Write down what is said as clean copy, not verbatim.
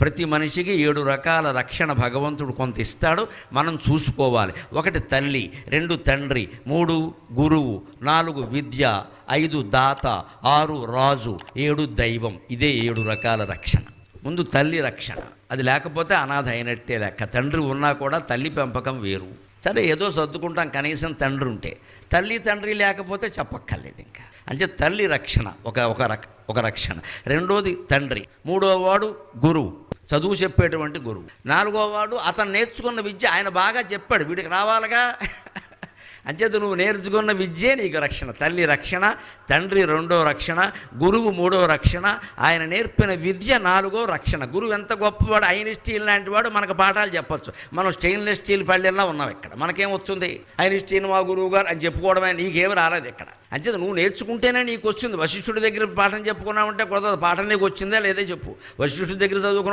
ప్రతి మనిషికి 7 రకాల రక్షణ భగవంతుడు కొంత ఇస్తాడు, మనం చూసుకోవాలి. 1 తల్లి, 2 తండ్రి, 3 గురువు, 4 విద్య, 5 దాత, 6 రాజు, 7 దైవం. ఇదే 7 రకాల రక్షణ. ముందు తల్లి రక్షణ, అది లేకపోతే అనాథ అయినట్టే లెక్క. తండ్రి ఉన్నా కూడా తల్లి పెంపకం వేరు. సరే ఏదో సర్దుకుంటాం, కనీసం తండ్రి ఉంటే. తల్లి తండ్రి లేకపోతే చెప్పక్కర్లేదు ఇంకా. అంటే తల్లి రక్షణ ఒక రక్షణ. రెండోది తండ్రి. మూడోవాడు గురువు, చదువు చెప్పేటువంటి గురువు. నాలుగోవాడు అతను నేర్చుకున్న విద్య ఆయన బాగా చెప్పాడు, వీడికి రావాలిగా. అంచేత నువ్వు నేర్చుకున్న విద్యే నీకు రక్షణ. తల్లి రక్షణ, తండ్రి 2వ రక్షణ, గురువు 3వ రక్షణ, ఆయన నేర్పిన విద్య 4వ రక్షణ. గురువు ఎంత గొప్పవాడు, ఐన్స్టీన్ లాంటి వాడు మనకు పాఠాలు చెప్పచ్చు. మనం స్టెయిన్లెస్ స్టీల్ పళ్ళెల్లా ఉన్నాం ఇక్కడ. మనకేం వస్తుంది? ఐన్స్టీన్ మా గురువు గారు అని చెప్పుకోవడమే, నీకేమి రాలేదు ఇక్కడ. అంచేత నువ్వు నేర్చుకుంటేనే నీకు వచ్చింది. వశిష్ఠుడి దగ్గర పాఠం చెప్పుకున్నామంటే కుదరదు. పాఠం నీకు వచ్చిందా లేదే చెప్పు. వశిష్ఠుడి దగ్గర చదువుకున్న